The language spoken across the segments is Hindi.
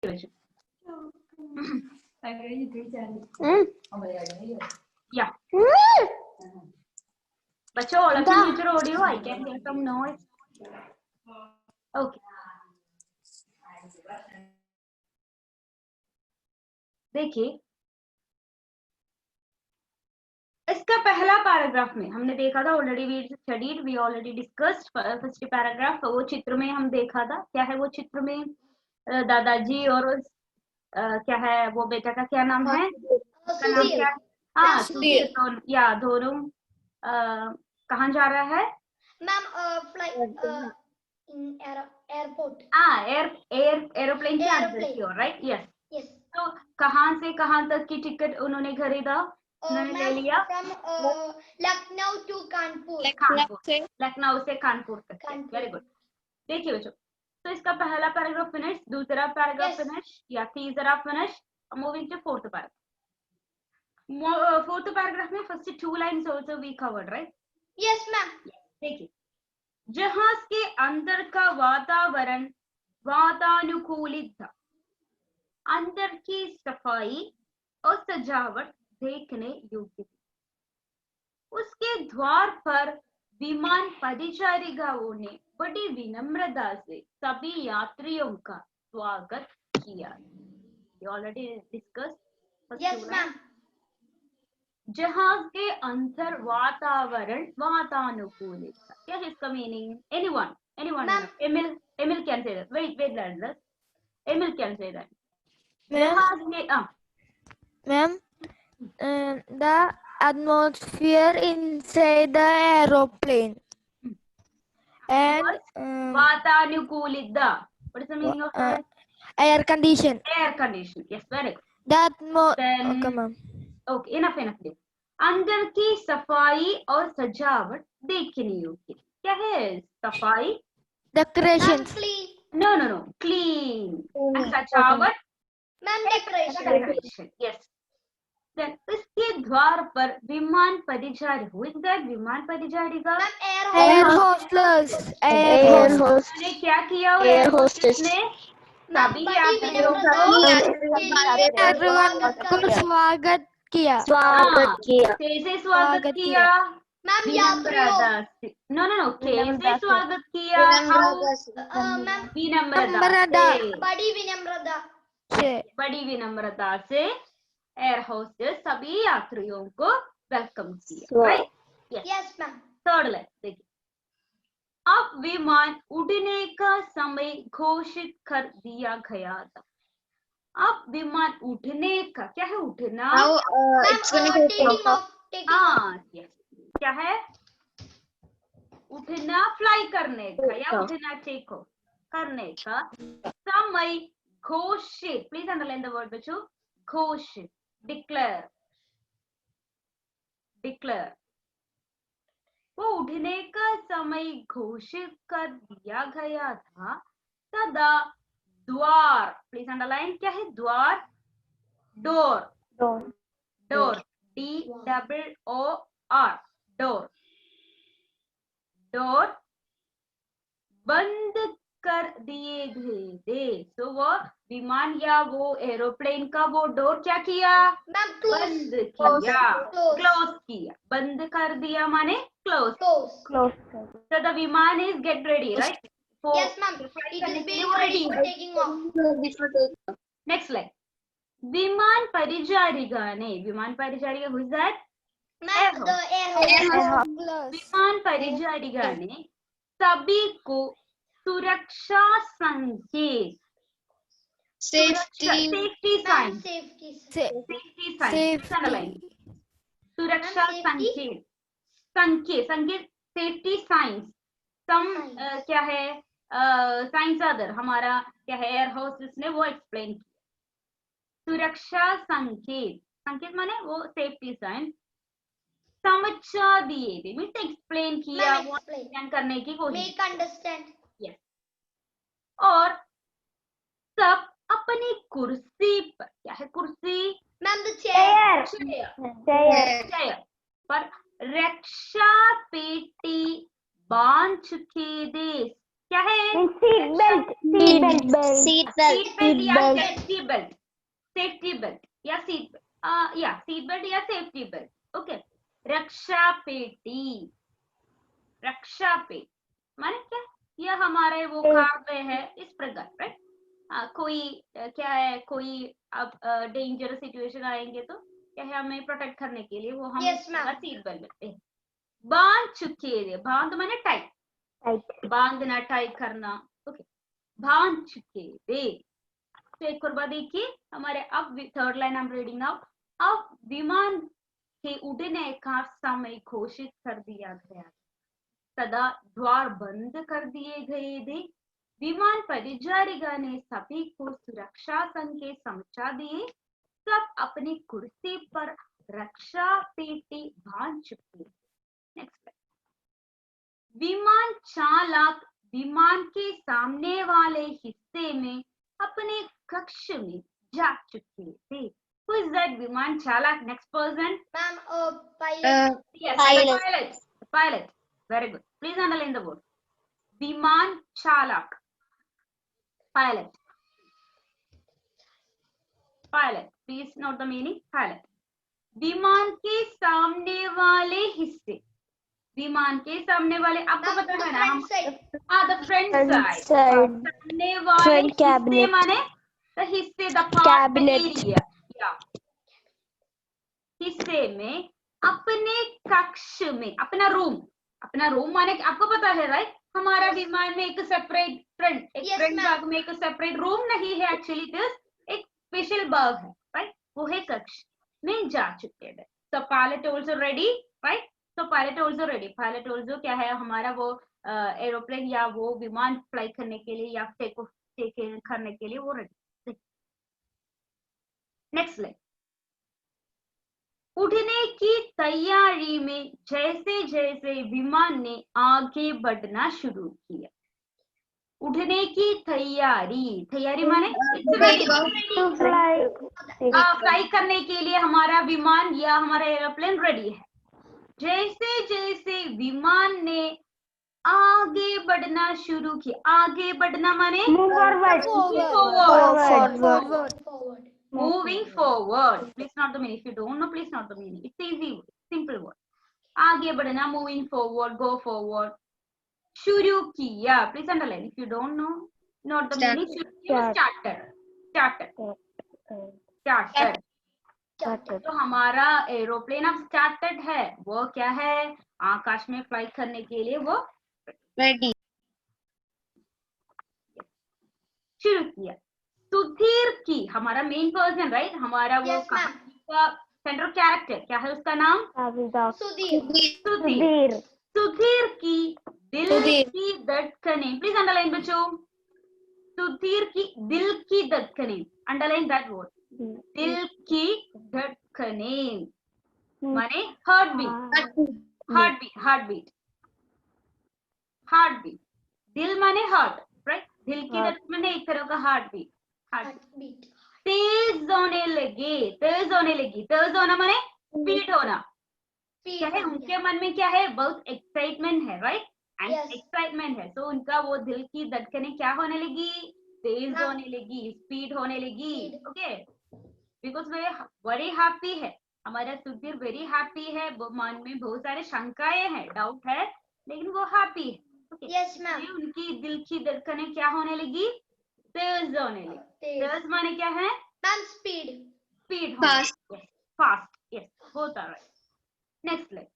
Yeah. बच्चों, all of you mute your audio. I can hear some noise. Okay. देखिए, इसका पहला पैराग्राफ में हमने देखा था, already we studied, we already discussed first paragraph. वो चित्र में हम देखा था, क्या है वो चित्र में, दादाजी और क्या है वो बेटा का क्या नाम है, उसका नाम क्या है, हाँ सुधीर, या दोनों कहाँ जा रहा है ma'am? Flight in airport. Aeroplane के अंदर की ओर, राइट? यस। तो कहाँ से कहाँ तक की टिकट उन्होंने खरीदा, उन्होंने ले लिया? लखनऊ टू कानपुर। लखनऊ से कानपुर तक। Very good. देखिए बच्चों, तो इसका पहला पैराग्राफ फिनिश, दूसरा पैराग्राफ फिनिश, या तीसरा finish. Moving to fourth paragraph. Fourth paragraph में first 2 lines also we covered, right? Yes ma'am. देखिए, जहाज के अंदर का वातावरण वातानुकूलित था, अंदर की सफाई और सजावट देखने योग्य थी। उसके द्वार पर विमान परिचारिकाओं ने बड़ी विनम्रता से सभी यात्रियों का स्वागत किया। Already discuss. Yes ma'am. जहाज के अंदर वातावरण वातानुकूलित था। क्या है इसका meaning? Anyone? Emil can say that. Wait, Landless. Emil can say that. जहाज के Ma'am, the atmosphere inside the aeroplane and वातानुकूलित. What is the meaning of that? Air condition. Air condition. Yes, very good. Okay, ma'am. Okay, enough. अंदर की सफाई और सजावट देखने योग्य। क्या है सफाई? Decorations. No. Clean. सजावट? Ma'am decoration. Yes. Then इसके द्वार पर विमान परिचारिका, who is that? विमान परिचारिका? Air hostess. Air hostess ने क्या किया? Air hostess ने सभी यात्रियों को स्वागत किया। कैसे स्वागत किया? मैम यात्रियों। No. कैसे स्वागत किया? बड़ी विनम्रता से एयर होस्टेस सभी यात्रियों को वेलकम किया। Right? Yes ma'am. Third line देखिए, अब विमान उड़ने का समय घोषित कर दिया गया था। अब विमान उठने का, क्या है उठना? क्या है उठना? फ्लाई करने का या उठना टेक ऑफ करने का समय घोषित। प्लीज अंडरलाइन द वर्ड बच्चों, घोषित, डिक्लेयर। वो उठने का समय घोषित कर दिया गया था, तदा द्वार, प्लीज अंडरलाइन, क्या है द्वार? डोर। DOOR, डोर बंद कर दिए गए थे। तो वो विमान या वो एरोप्लेन का वो डोर क्या किया? बंद किया, क्लोज किया। बंद कर दिया माने क्लोज। So the विमान is get ready, right? Yes ma'am. It is being ready for taking off. Next slide. विमान परिचारिका ने, विमान परिचारिका who is that? विमान परिचारिका ने सभी को सुरक्षा संकेत, सेफ्टी साइन, सुरक्षा संकेत सेफ्टी साइंस। क्या है साइंस अदर, हमारा क्या है एयर होस्टेस ने वो एक्सप्लेन किया। सुरक्षा संकेत माने वो सेफ्टी साइंस समझा दिए थे, मीन्स एक्सप्लेन किया, वो अंडरस्टैंड करने की कोशिश। यस। और सब अपनी कुर्सी पर, क्या है कुर्सी? मैम चेयर पर रक्षा पेटी बांध चुके थे। क्या है? Seat belt. Seat belt. Seat belt. Seat belt या सेफ्टी बेल्ट, सेफ्टी बेल्ट या सीट या सीट बेल्ट या सेफ्टी बेल्ट. ओके. रक्षा पेटी, रक्षा पेटी माने क्या? यह हमारे वो कार में है इस प्रकार, राइट? कोई क्या है, कोई अब डेंजरस सिचुएशन आएंगे तो क्या है, हमें प्रोटेक्ट करने के लिए वो हम Yes, ma'am. सीट बेल्ट लेते हैं. बांध चुके थे, बांध माने टाइट, Right. बांधना, टाइट करना. ओके. बांध चुके थे. तो एक और बात देखिए हमारे, अब third line I am reading now. अब विमान के उड़ने का समय घोषित कर दिया गया, सदा द्वार बंद कर दिए गए थे. विमान परिचारिका ने सभी को सुरक्षा संकेत समझा दिए. सब अपनी कुर्सी पर रक्षा पेटी बांध चुके. नेक्स्ट. विमान चालक विमान के सामने वाले हिस्से में अपने कक्ष में जा चुके थे. Who is that विमान चालक? Next person. Ma'am, pilot. Yes, Pilot. pilot. Pilot. Very good. Please underline the word. विमान चालक. Pilot. Pilot. Please note the meaning. Pilot. विमान के सामने वाले हिस्से, विमान के सामने वाले, आपको Ma'am, पता the है ना हम, front side. the front Front side. side. सामने वाले Front हिस्से cabinet. माने the हिस्से, the part, Cabinet. the area. Yeah. हिस्से में, अपने कक्ष में, अपना रूम, अपना रूम माने आपको पता है, राइट? हमारा विमान में एक सेपरेट फ्रंट, एक Yes, फ्रंट ma'am. भाग में एक सेपरेट रूम नहीं है एक्चुअली, दिस एक स्पेशल भाग है, राइट? वो है कक्ष में जा चुके थे. So pilot also ready, right? So pilot also ready. Pilot also क्या है, हमारा वो एरोप्लेन या वो विमान फ्लाई करने के लिए या टेक ऑफ करने के लिए वो रेडी. Next line. उड़ने की तैयारी में जैसे जैसे विमान ने आगे बढ़ना शुरू किया. उड़ने की तैयारी, तैयारी माने To fly. फ्लाई करने के लिए हमारा विमान या हमारा एरोप्लेन रेडी है. जैसे जैसे विमान ने आगे बढ़ना शुरू किया, आगे बढ़ना माने Move forward. Forward. Forward. moving forward. Please note the meaning. If you don't know, please note the meaning. It's easy word, simple word. आगे बढ़ना, moving forward, go forward. शुरू किया. Please underline. If you don't know, note the meaning. शुरू किया, started. Started. तो हमारा एरोप्लेन अब स्टार्टेड है. वो क्या है, आकाश में फ्लाई करने के लिए वो Ready. शुरू किया. सुधीर की, हमारा मेन पर्सन, राइट? हमारा वो Yes, ma'am. कहानी का सेंट्रल कैरेक्टर क्या है, उसका नाम Sudhir. सुधीर. सुधीर की दिल की धड़कनें. प्लीज अंडरलाइन बच्चों. सुधीर की दिल की धड़कनें. Underline that word. दिल की धड़कनें माने हार्ट बीट. Heart beat. दिल माने हार्ट, राइट? दिल की धड़कन माने एक तरह का हार्ट बीट. Heartbeat. तेज होने लगी. तेज होना माने स्पीड होना. Speed. क्या है उनके मन में, क्या है, बहुत एक्साइटमेंट है, राइट? And Yes. एक्साइटमेंट है, तो उनका वो दिल की धड़कनें क्या होने लगी, तेज हाँ. होने लगी, स्पीड होने लगी. Speed. Okay. Because way very happy है, हमारा सुधीर वेरी हैप्पी है. वो मन में बहुत सारे शंकाएं हैं, डाउट है, लेकिन वो हैप्पी है. ओके. Yes, ma'am. उनकी दिल की धड़कनें क्या होने लगी, तेज होने लगी. Teज. तेज माने क्या है, Ma'am, speed. Speed. Fast. Fast. Yes, होता है. Next line.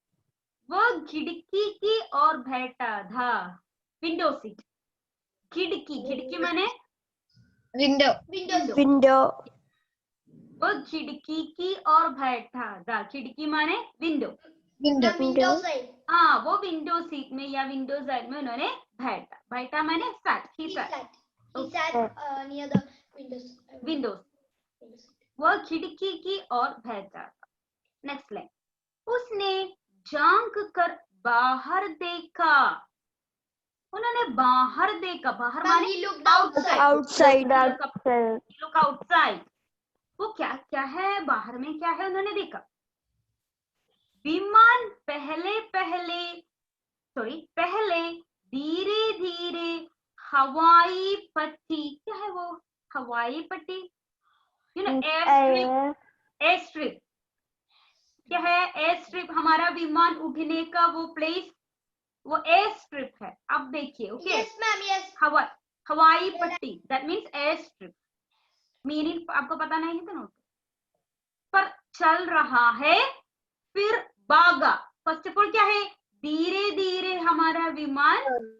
वो खिड़की की ओर बैठा था. Window seat. खिड़की माने Window. Window. वो खिड़की की ओर बैठा था. खिड़की माने विंडो. Ma'am, window side. हाँ, वो विंडो सीट में या विंडो साइड में उन्होंने बैठा माने sat. He he sat. sat near the windows. Window. वो खिड़की की ओर बैठा था. Next line. उसने झांक कर बाहर देखा. उन्होंने बाहर देखा. बाहर Ma'am, माने he looked outside. Outside. Look outside. वो क्या क्या है बाहर में, क्या है उन्होंने देखा. विमान पहले धीरे धीरे हवाई पट्टी, क्या है वो हवाई पट्टी, यू नो एयर स्ट्रिप, क्या है एयर स्ट्रिप, हमारा विमान उड़ने का वो प्लेस वो एयर स्ट्रिप है। अब देखिए ओके Yes, ma'am. Yes. हवाई पट्टी that means air strip, meaning आपको पता नहीं है तो नोट पर चल रहा है, फिर भागा। फर्स्ट ऑफ ऑल क्या है, धीरे धीरे हमारा विमान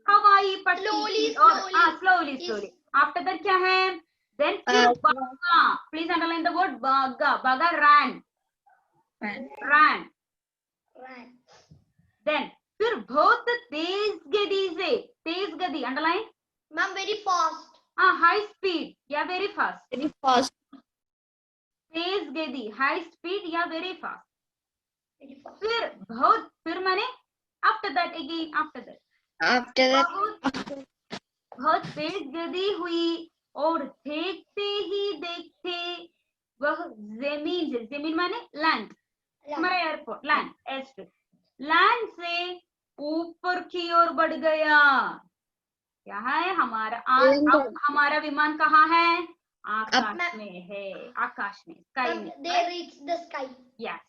हवाई पट्टी की ओर, स्लोली स्लोली। आफ्टर दैट क्या है, देन फिर भागा, प्लीज अंडरलाइन द वर्ड भागा, भागा रैन, देन फिर बहुत तेज गति से, तेज गति underline, Ma'am, very fast. High speed या वेरी फास्ट, Very fast. तेज गति हाई स्पीड या वेरी फास्ट, Very fast. फिर बहुत, फिर मैंने after that again, after that After that, बहुत तेज गति हुई और देखते ही देखते वह जमीन से, जमीन माने लैंड, हमारा एयरपोर्ट लैंड, एयरस्ट्रिप, लैंड से ऊपर की ओर बढ़ गया। क्या है हमारा अब हमारा विमान कहाँ है, आकाश में है, आकाश में, स्काई Ma'am, में। they reached the sky. Yes,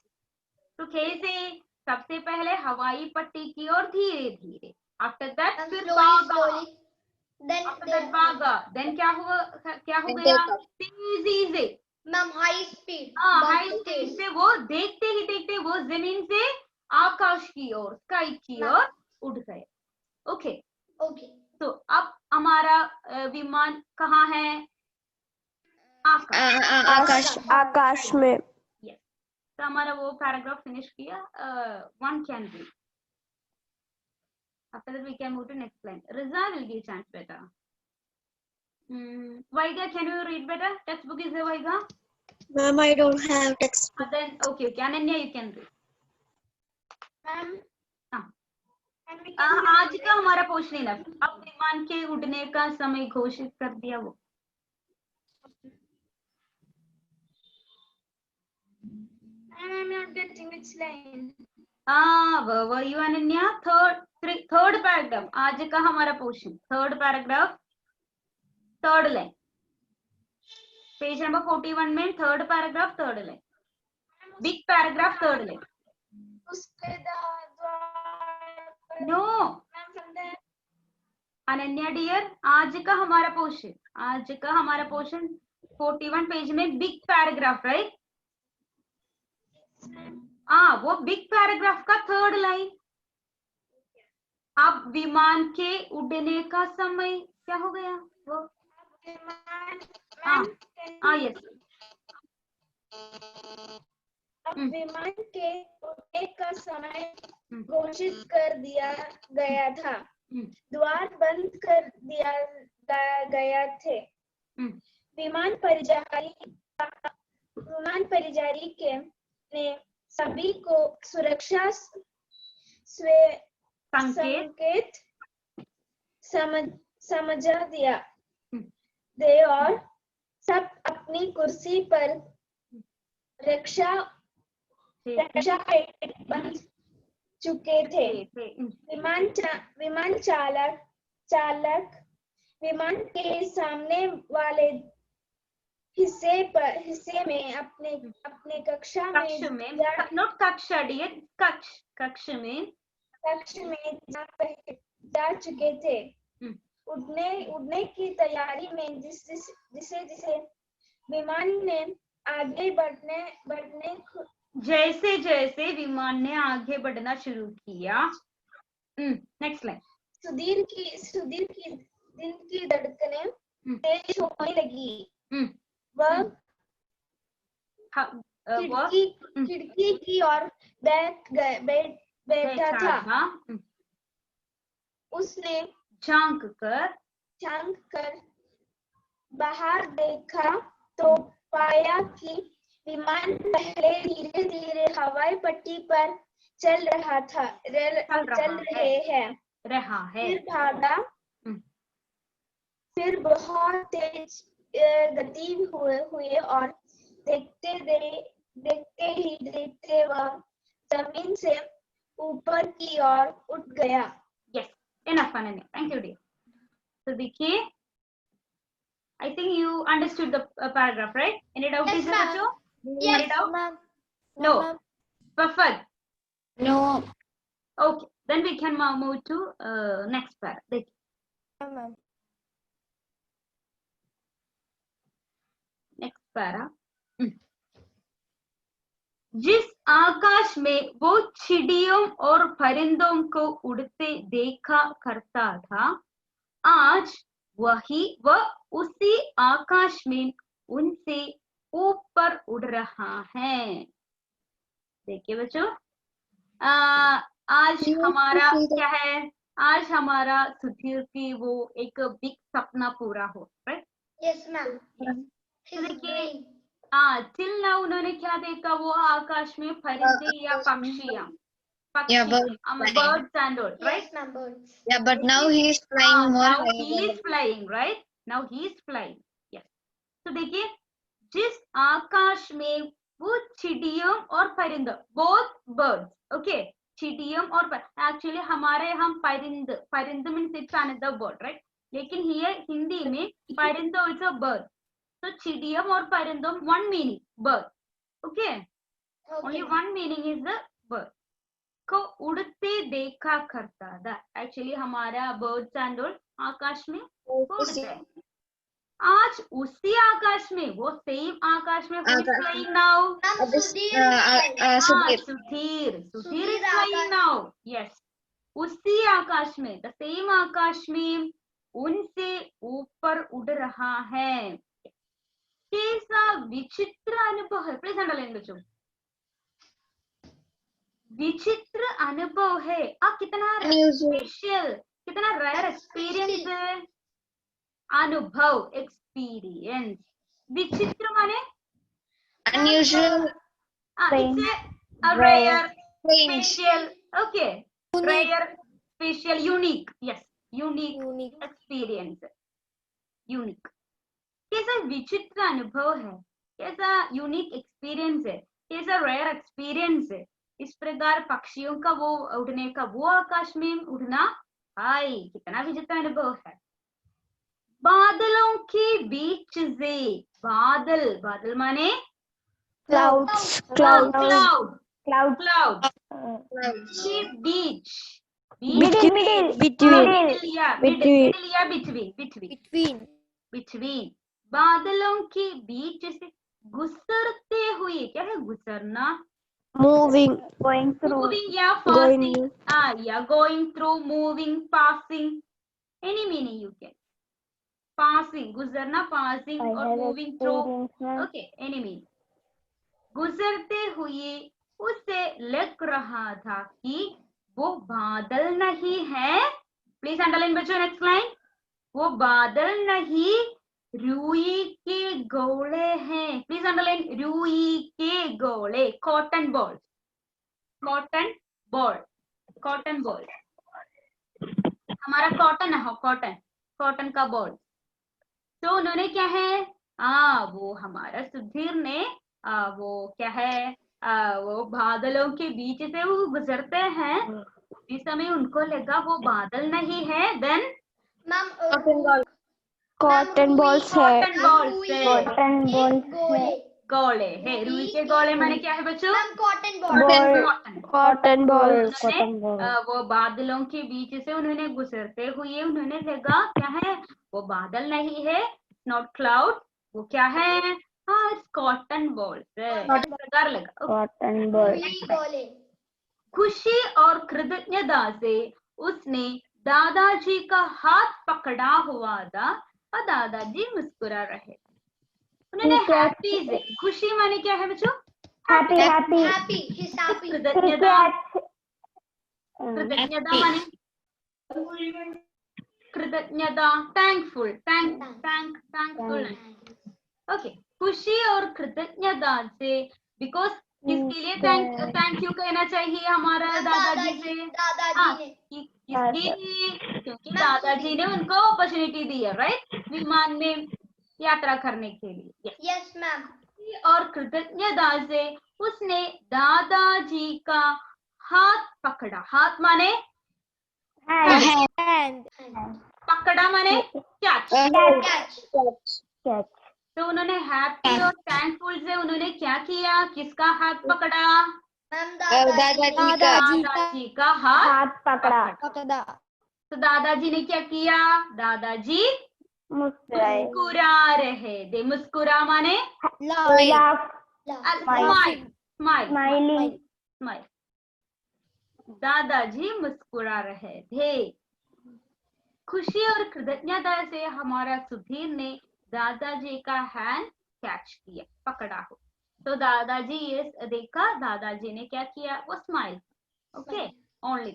तो कैसे, सबसे पहले हवाई पट्टी की ओर धीरे धीरे, आफ्टर दैट Ma'am, फिर slowly, भागा, slowly. Then after they, that भागा, देन क्या हुआ, क्या हो गया, तेजी से, ma'am, high speed. हाई बहुत स्पीड तेज. से वो देखते ही देखते वो जमीन से आकाश की ओर, स्काई की ओर उड़ गए। Okay, Okay. तो अब हमारा विमान कहाँ है, आकाश, आकाश में. यस, तो हमारा वो पैराग्राफ फिनिश किया, one can read, after that we can move to next line. Riza will give chance better. Vaiga, can you read better? Textbook is there, Vaiga? Ma'am, I don't have textbook. Then okay, Ananya, you can read. Ma'am. आज का हमारा पोर्शन इनफ, अब विमान के उड़ने का समय घोषित कर दिया वो। I'm not getting which line. were you Ananya? Third paragraph, आज का हमारा portion, third paragraph, third line, page number 41 में third paragraph, third line, big paragraph, third line. No Ananya dear, आज का हमारा पोर्शन, आज का हमारा पोर्शन 41 पेज में बिग पैराग्राफ, राइट? वो बिग पैराग्राफ का थर्ड लाइन। अब विमान के उड़ने का समय क्या हो गया वो, यस, अब विमान के उड़ने का समय घोषित कर दिया गया था, द्वार बंद कर दिया गया थे। विमान परिचारी ने सभी को सुरक्षा संकेत समझा दिया दे और सब अपनी कुर्सी पर रक्षा बन चुके थे। विमान चालक विमान के सामने वाले हिस्से में अपने कक्षा में नॉट कक्षा डियर, कक्ष में जा चुके थे। उड़ने की तैयारी में जिसे विमान ने आगे बढ़ने जैसे जैसे विमान ने आगे बढ़ना शुरू किया, नेक्स्ट लाइन, सुधीर की दिल की धड़कनें तेज होने लगी। वह खिड़की की ओर बैठा था। उसने झांक कर बाहर देखा तो पाया कि विमान पहले धीरे धीरे हवाई पट्टी पर चल रहा है। फिर भागा, फिर बहुत तेज गति हुए और देखते ही देखते वह जमीन से ऊपर की ओर उठ गया। Yes, enough, Ananya. Thank you, dear. तो देखिए, I think you understood the paragraph, right? Any doubt Yes, is there, ma'am. बच्चों? Yes, Any doubt? Ma'am. No. Ma'am. Perfect. No. Okay. Then we can now move to next para. देखिए, Ma'am. next para. जिस आकाश में वो चिड़ियों और परिंदों को उड़ते देखा करता था, आज वह उसी आकाश में उनसे ऊपर उड़ रहा है। देखिए बच्चों, आज हमारा क्या है, आज हमारा सुधीर की वो एक बिग सपना पूरा हो, राइट? Yes, ma'am. तो देखिए, टिल नाउ उन्होंने क्या देखा, वो आकाश में परिंदे या पक्षियां, Yeah, birds flying. birds and all, right? Yes, ma'am. Birds. Yeah, but now he is flying more now higher he than is flying, right? Now he is flying. Yes. तो देखिए, जिस आकाश में वो चिड़ियों और परिंदों, both birds, okay, चिड़ियों और एक्चुअली हमारे हम परिंद means it's another bird, right? लेकिन हियर हिंदी में परिंदो इट्स अ बर्ड, तो चिड़ियों और परिंदों one meaning bird, okay, only Okay. one meaning is the bird को उड़ते देखा करता था। एक्चुअली हमारा बर्ड्स एंड ऑल आकाश में उड़ते हैं। आज उसी आकाश में, वो सेम आकाश में flying now, Ma'am, Sudhir. Sudhir is flying now, yes, उसी आकाश में, द सेम आकाश में उनसे ऊपर उड़ रहा है। कैसा विचित्र अनुभव है, प्लीज अंडरलाइन बच्चों, विचित्र अनुभव है। कितना स्पेशल, कितना रेयर एक्सपीरियंस है, अनुभव, एक्सपीरियंस। विचित्र माने Unusual. Rare, Strange. Special, okay, rare, special, unique, yes, unique experience, unique. कैसा विचित्र अनुभव है, कैसा यूनिक एक्सपीरियंस है, कैसा रेयर एक्सपीरियंस है। इस प्रकार पक्षियों का वो उड़ने का, वो आकाश में उड़ना, हाय कितना विचित्र अनुभव है। बादलों के बीच से, बादल माने Clouds. Cloud Clouds. के बीच, बिटवीन, बादलों के बीच से गुजरते हुए, क्या है गुजरना, Moving. moving या passing, going through, moving, passing, any meaning you can, passing, गुजरना, passing और moving through, okay, any meaning। गुजरते हुए उसे लग रहा था कि वो बादल नहीं है, प्लीज अंडरलाइन बच्चों, नेक्स्ट लाइन, वो बादल नहीं रुई के गोले हैं, प्लीज अंडरलाइन, रुई के गोले, कॉटन बॉल, हमारा कॉटन है, कॉटन का बॉल। तो उन्होंने क्या है, वो हमारा सुधीर ने वो क्या है, वो बादलों के बीच से वो गुजरते हैं, उसी समय उनको लगा वो बादल नहीं है, देन Cotton balls है। गोले है, रुई के गोले माने क्या है बच्चों, Cotton balls. वो बादलों के बीच से उन्होंने गुजरते हुए उन्होंने लगा क्या है, वो बादल नहीं है, नॉट क्लाउड, वो क्या है, कॉटन बॉल्स है, इस प्रकार लगा। Cotton balls. खुशी और कृतज्ञता से उसने दादाजी का हाथ पकड़ा हुआ था और दादाजी मुस्कुरा रहे। उन्होंने हैप्पी से, खुशी माने क्या है बच्चों, कृतज्ञता माने कृतज्ञता, थैंकफुल, ओके, खुशी और कृतज्ञता से, बिकॉज किसके लिए थैंक यू कहना चाहिए हमारा दादाजी से, किसके लिए, क्योंकि दादाजी ने उनको अपॉर्चुनिटी दी है, राइट, विमान में यात्रा करने के लिए। Yes ma'am. और कृतज्ञता से उसने दादाजी का हाथ पकड़ा, हाथ माने Hand. पकड़ा माने कैच। Catch. तो उन्होंने हैप्पी और थैंकफुल से उन्होंने क्या किया, किसका हाथ पकड़ा? Ma'am, दादाजी का दादाजी का हाथ हाथ पकड़ा, पकड़ा, तो दादाजी ने क्या किया? दादाजी मुस्कुराए, मुस्कुरा रहे थे। मुस्कुरा माने laugh, smile, smile, smiling, smile. दादाजी मुस्कुरा रहे थे। खुशी और कृतज्ञता से हमारा सुधीर ने दादाजी का हैंड कैच किया, पकड़ा हो। तो दादाजी ये देखा, दादाजी ने क्या किया? वो smile. Okay, only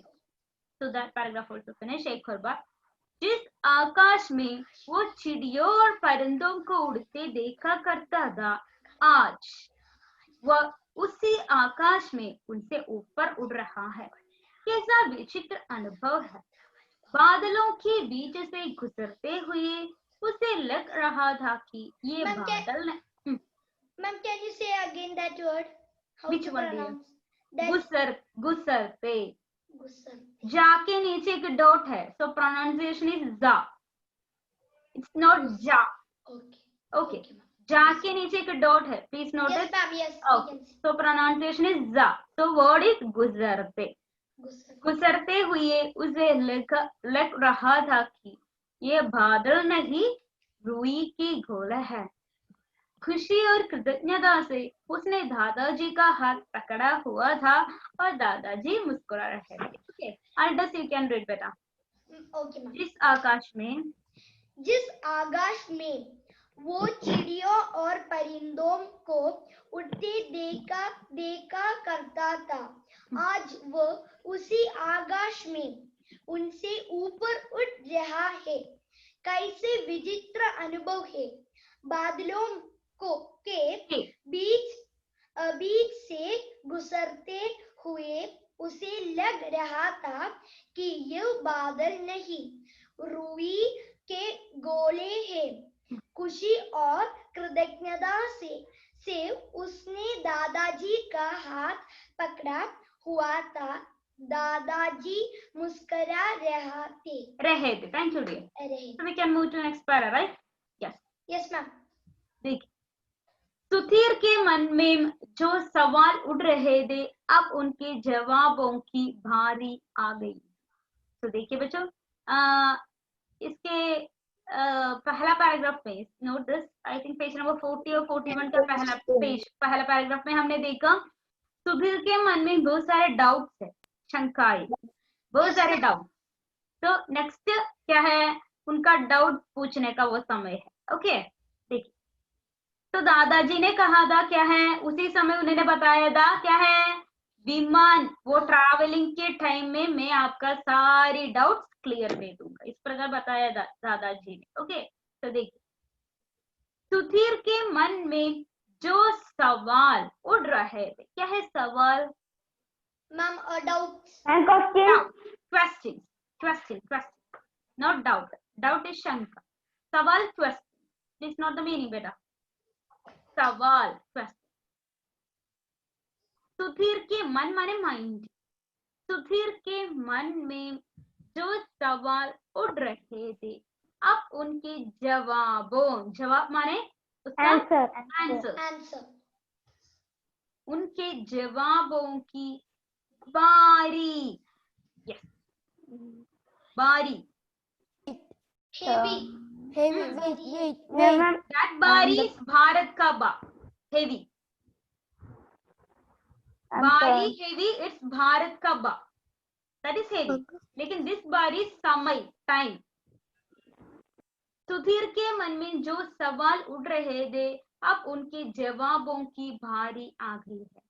so that paragraph also finish. एक और बार, जिस आकाश में वो चिड़ियों और परिंदों को उड़ते देखा करता था, आज वह उसी आकाश में उनसे ऊपर उड़ रहा है। कैसा विचित्र अनुभव है। बादलों के बीच से गुजरते हुए उसे लग रहा था कि ये Ma'am, बादल Ma'am, can you say again that word? How Which to one, dear? pronounce? That गुजरते। gusar. जा के नीचे एक डॉट है, सो प्रोनाउंसिएशन इज जा, इट्स नॉट जा। Okay. Okay, ma'am. जा के नीचे एक डॉट है, please note Yes, it. ma'am. Yes, we okay, can see. So pronunciation is जा, सो वर्ड इज गुजरते। Gusar. गुजरते हुए उसे लग रहा था कि ये बादल नहीं, रुई की गोला है। खुशी और कृतज्ञता से उसने दादाजी का हाथ पकड़ा हुआ था और दादाजी मुस्कुरा रहे थे। Okay, Aldous you can read बेटा। Okay, ma'am. जिस आकाश में जिस आकाश में वो चिड़ियों और परिंदों को उड़ते देखा करता था, आज वो उसी आकाश में उनसे ऊपर उड़ रहा है। कैसे विचित्र अनुभव है। बादलों के बीच से गुजरते हुए उसे लग रहा था कि ये बादल नहीं, रुई के गोले हैं। खुशी और कृतज्ञता से उसने दादाजी का हाथ पकड़ा हुआ था। दादाजी मुस्कुरा रहे थे। Thank you, dear. रहे So we can move to next para, right? Yes. Yes, ma'am. देखिए, सुधीर के मन में जो सवाल उड़ रहे थे, अब उनके जवाबों की भारी आ गई। तो देखिए बच्चों, इसके पहला पैराग्राफ में, note this, I think page number 40 और 41 का पहला पैराग्राफ में हमने देखा सुधीर के मन में बहुत सारे डाउट्स है, शंकाएं, बहुत सारे डाउट। तो नेक्स्ट क्या है, उनका डाउट पूछने का वो समय है। ओके, देखिए, तो दादाजी ने कहा था क्या है, उसी समय उन्होंने बताया था क्या है, विमान, वो ट्रैवलिंग के टाइम में मैं आपका सारी डाउट्स क्लियर दे दूंगा, इस प्रकार बताया दादाजी ने। ओके, तो देखिए, सुधीर के मन में जो सवाल उड़ रहे थे, क्या है सवाल? Ma'am, doubts. Question, not doubt. Doubt is shanka. Sawal, question. This is not the meaning, beta. Sawal, question. Sudhir के मन माने माइंड। सुधीर के मन में जो सवाल उड़ रहे थे, अब उनके जवाब माने उसका आंसर, उनके जवाबों की बारी, यस, बारी, Heavy. that बारी is भारत का बा, heavy, बारी heavy, it's भारत का बा, that is heavy. लेकिन this बारी समय, टाइम। सुधीर के मन में जो सवाल उड़ रहे थे, अब उनके जवाबों की भारी आ गई है।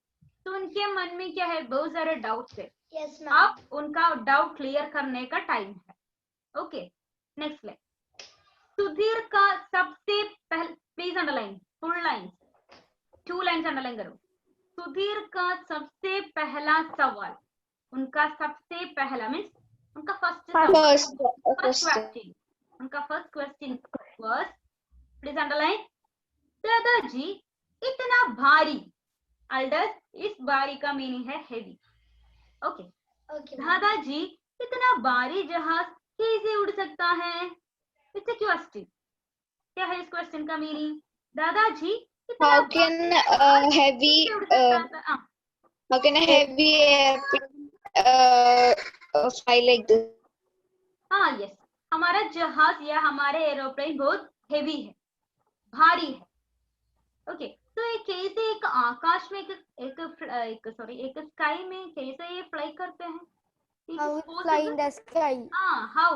तो उनके मन में क्या है, बहुत सारे डाउट्स है। Yes, ma'am. अब उनका डाउट क्लियर करने का टाइम है। Okay, next line. सुधीर का सबसे पहले, please underline full line, 2 lines underline करो। सुधीर का सबसे पहला सवाल, उनका सबसे पहला मीन्स उनका फर्स्ट क्वेश्चन, उनका first question was, please underline, दादाजी इतना भारी, अल्डस, इस भारी का मीनिंग है हेवी। Okay, Okay. दादाजी इतना भारी जहाज कैसे उड़ सकता है? It's a question. क्या है इस क्वेश्चन का मीनिंग? दादाजी इतना How can heavy कैसे उड़ सकता था? how can a heavy airplane fly like this? हाँ यस, हमारा जहाज या हमारे एरोप्लेन बहुत हेवी है, भारी है। ओके, तो ये कैसे एक आकाश में एक स्काई में कैसे ये फ्लाई करते हैं? It How is it fly possible? in the sky? हाँ, how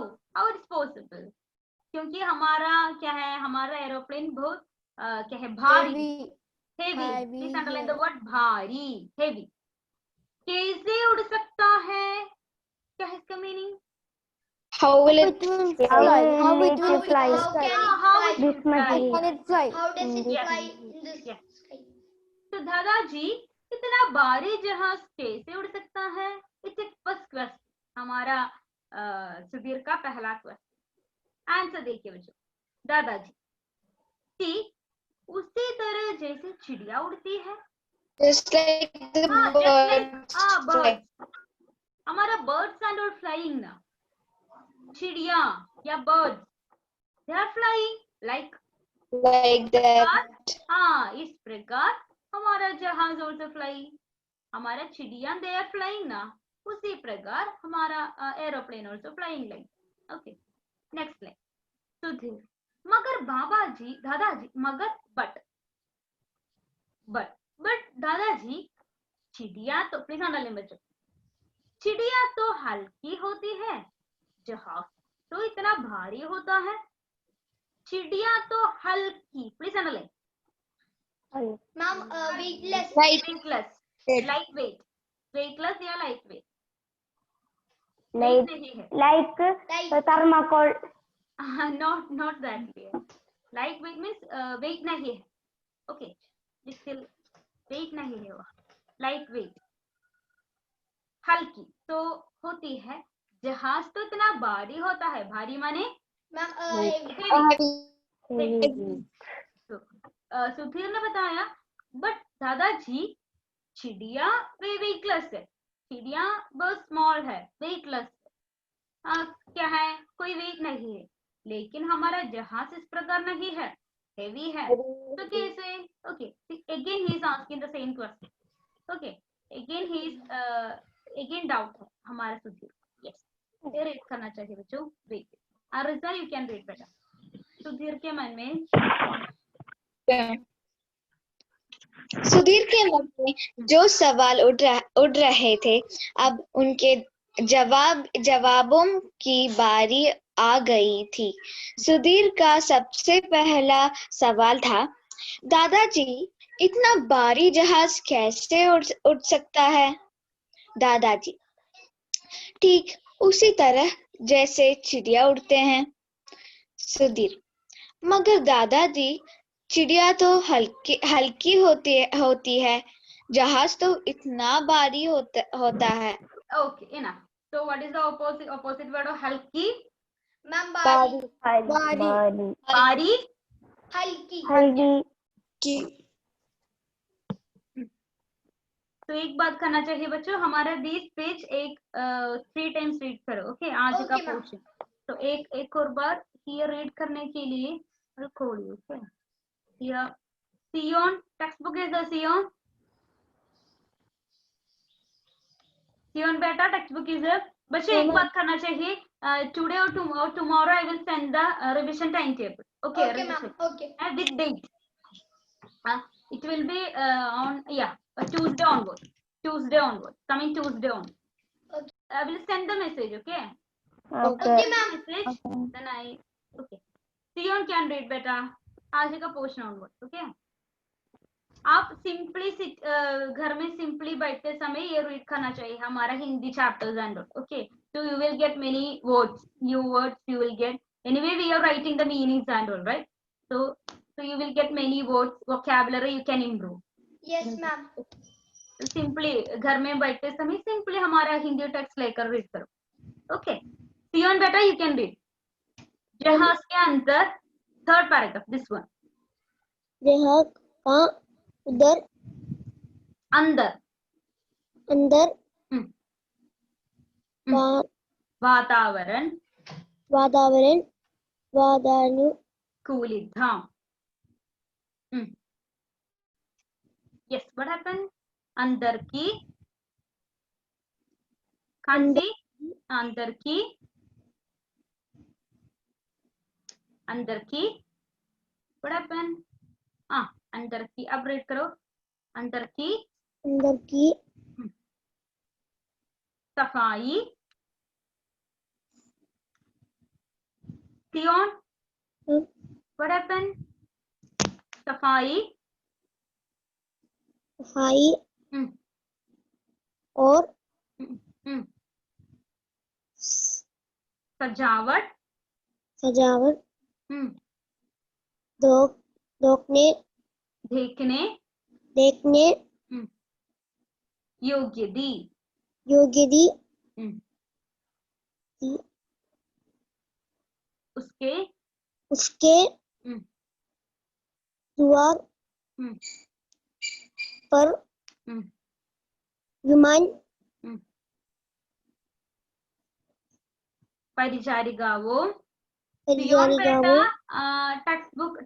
it is possible? क्योंकि हमारा क्या है, हमारा एरोप्लेन बहुत क्या है, भारी, Heavy. Heavy. Heavy, please underline the yes. Word भारी, हेवी। कैसे उड़ सकता है? क्या है इसका meaning? How will It it will fly? fly. How will it will it fly? fly? How it This will fly? material. Can it fly? How does it Yes. fly in the Yes. sky? तो दादाजी इतना भारी जहाज कैसे उड़ सकता है? इट्स ए फर्स्ट क्वेश्चन, हमारा सुधीर का पहला क्वेश्चन। आंसर देखिए बच्चों। दादाजी, ठीक उसी तरह जैसे चिड़िया उड़ती है। Just like the हाँ, just like birds birds. fly. हमारा birds and all flying ना, चिड़िया या birds, they are flying like Like that. हाँ, इस प्रकार हमारा जहाज also flying, हमारा चिड़िया they are flying ना, उसी प्रकार हमारा aeroplane also flying like. Okay, next line. Sudhir, मगर दादाजी मगर बट दादाजी चिड़िया तो प्लीज अंडरलाइन बच्चों, चिड़िया तो हल्की होती है, जहाज तो इतना भारी होता है। चिड़िया तो हल्की, please underline. Ma'am, weightless. Weightless, light weight, weightless या लाइट वेट? Like नहीं है, Like thermocol. not that clear. Light weight means weight नहीं है। ओके, स्टिल वेट नहीं है वो, लाइट वेट, हल्की तो होती है। जहाज तो इतना भारी होता है, भारी माने ma'am, हेवी। सुधीर ने बताया, बट दादाजी चिड़िया वे वेटलेस है, चिड़िया बहुत स्मॉल है, वेटलेस है, क्या है, कोई वेट नहीं है। लेकिन हमारा जहाज इस प्रकार नहीं है, हेवी है, तो कैसे? Okay, again he is asking the same question. Okay, again doubt है हमारा सुधीर। यस, ये रीड करना चाहिए बच्चों। वेट, आरिज़ा यू कैन रीड बेटा। सुधीर के मन में सुधीर के मन में जो सवाल उड़ रहे थे, अब उनके जवाबों की बारी आ गई थी। सुधीर का सबसे पहला सवाल था, दादाजी इतना भारी जहाज कैसे उड़ सकता है? दादाजी, ठीक उसी तरह जैसे चिड़िया उड़ते हैं। सुधीर, मगर दादाजी चिड़िया तो हल्की होती है, जहाज तो इतना भारी होता है। Okay, enough. So what is the opposite word of हल्की? मैम, भारी, हल्की। तो एक बात करना चाहिए बच्चों, हमारा दिस पेज एक 3 टाइम्स रीड करो। ओके, आज का Okay, ma'am. पोर्शन तो एक और बार हियर रीड करने के लिए खोलिए। ओके, हियर सियोन टेक्स्ट बुक इज द सियोन बेटा, टेक्स्ट बुक इज बच्चे एक बात करना चाहिए, टुडे और tomorrow I will send the revision time table. Okay, Okay, ma'am. Okay. With date, it will be on Tuesday onward, coming Tuesday on. Okay. I will send the message. Okay, Okay, ma'am. message, then I okay. Sion can read बेटा, आज का पोर्शन onward. Okay, आप सिंपली घर में सिंपली बैठते समय ये रीड करना चाहिए हमारा Hindi chapters and okay, so you will get many words, new words you will get. Anyway, we are writing the meanings and all, right? So you will get many words, vocabulary you can improve. Yes, ma'am. Simply घर में बैठते समय सिंपली हमारा हिंदी टेक्स्ट लेकर रीड करो। ओके, सियोन बेटा यू कैन रीड। जहाज के अंदर, थर्ड पैराग्राफ, दिस वन। जहाज का उधर अंदर अंदर वातावरण वातावरण वातानुकूलित था। Yes, what happened? अंदर की खांसी, अंदर की what happened? अंदर की, अब रीड करो, अंदर की सफाई, Sion, what happened? सफाई और सजावट देखने योग्य दी उसके द्वार पर विमान परिचारिकाओं textbook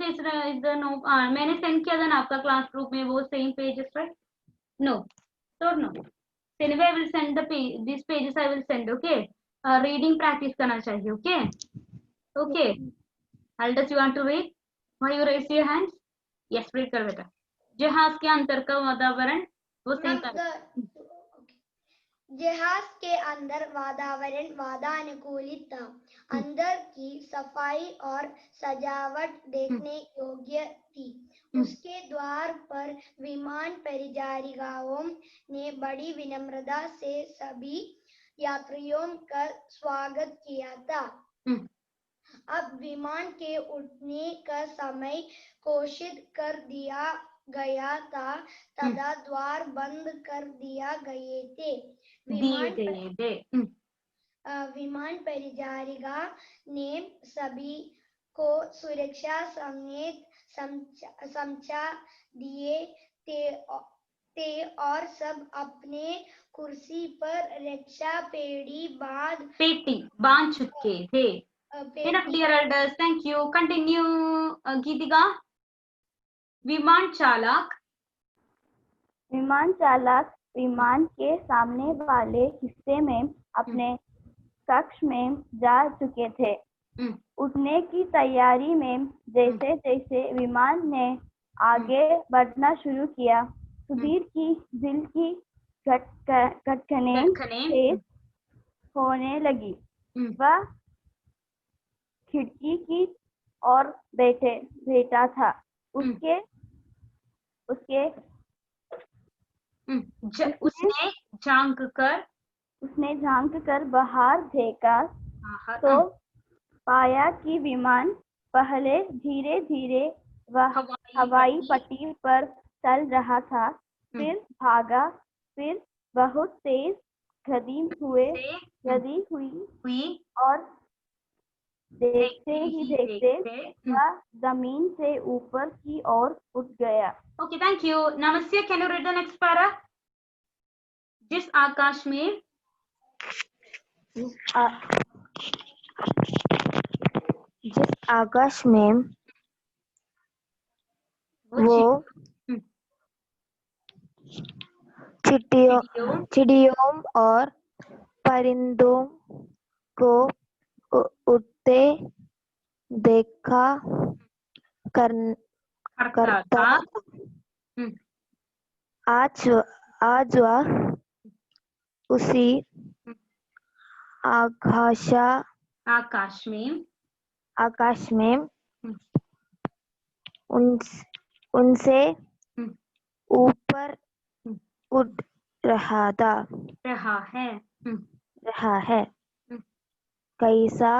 is the no, मैंने सेंड किया था ना आपका क्लास ग्रुप में, वो same pages right? No anyway I will send the page, these pages I will send, okay? Reading practice करना चाहिए, okay? Aldous, you want to read? Why you raise your hands? Yes, read कर बेटा। जहाज के अंदर का वातावरण वो सेम जहाज के अंदर वातावरण वातानुकूलित था। अंदर की सफाई और सजावट देखने योग्य थी। उसके द्वार पर विमान परिचारिकाओं ने बड़ी विनम्रता से सभी यात्रियों का स्वागत किया था। अब विमान के उड़ने का समय घोषित कर दिया गया था तथा द्वार बंद कर दिया गए थे। विमान परिचारिका ने सभी को सुरक्षा समेत समझा दिए थे और सब अपने कुर्सी पर रक्षा पेटी बांध चुके थे। Enough, dear elders. Thank you. Continue, Geetika. विमान चालक विमान के सामने वाले हिस्से में अपने कक्ष में जा चुके थे। उड़ने की तैयारी में जैसे जैसे विमान ने आगे बढ़ना शुरू किया, सुधीर की दिल की धड़कनें तेज होने लगी। वह खिड़की की ओर बैठा था। उसने झांक कर बाहर देखा तो पाया कि विमान पहले धीरे धीरे हवाई पट्टी पर चल रहा था, फिर भागा, फिर बहुत तेज गति हुई और देखते ही देखते वह जमीन से ऊपर की ओर उठ गया। Okay, thank you. नमस्ते, can you read the next para? जिस आकाश में वो चिड़ियों और परिंदों को उड़ते देखा करता था। आज वह उसी आकाश में उनसे ऊपर उड़ रहा है। कैसा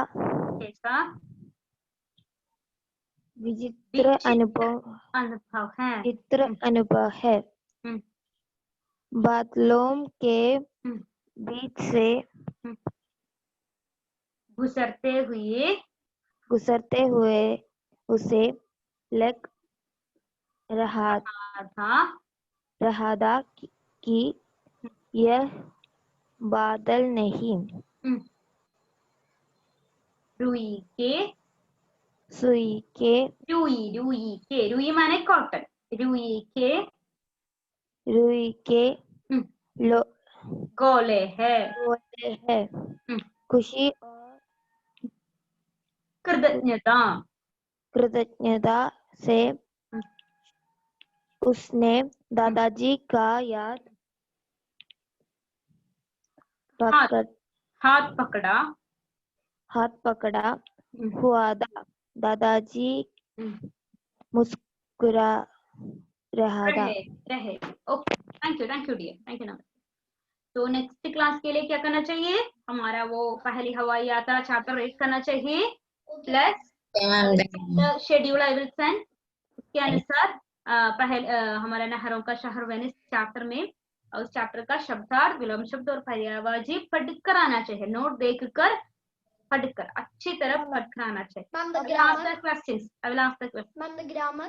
विचित्र अनुभव है। बादलों के बीच से गुजरते हुए उसे लग रहा था कि यह बादल नहीं रुई के, सुई के, रुई माने कॉटन, रुई के लो गोले है, बोलते हैं। खुशी और कृतज्ञता से उसने दादाजी का हाथ पकड़ा हुआ था। दादाजी मुस्कुरा रहा था। रहे। Okay, thank you dear, thank you नमस्ते। तो नेक्स्ट क्लास के लिए क्या करना चाहिए, हमारा वो पहली हवाई यात्रा चैप्टर 8 करना चाहिए, plus schedule I will send. उसके अनुसार हमारा नहरों का शहर वेनिस चैप्टर में उस चैप्टर का शब्दार्थ, विलोम शब्द और पर्यायवाची पढ़ कर आना चाहिए, नोट देखकर पढ़कर अच्छी तरह पढ़कर आना चाहिए। Ma'am, the I will ask grammar. the questions. I will ask the questions. Ma'am, the grammar.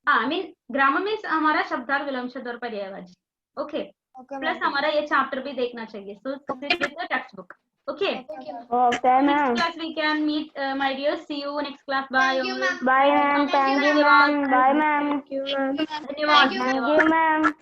I mean grammar means हमारा शब्दार्थ, विलोम शब्द और पर्यायवाची। Okay. प्लस हमारा ये चैप्टर भी देखना चाहिए, so sit with the textbook. Okay. Okay, Next ma'am. class we can meet, my dear. See you next class. Bye. Thank you, ma'am. Bye, ma'am. Thank you, ma'am. Bye, ma'am. Thank you, ma'am. धन्यवाद। Thank you, ma'am.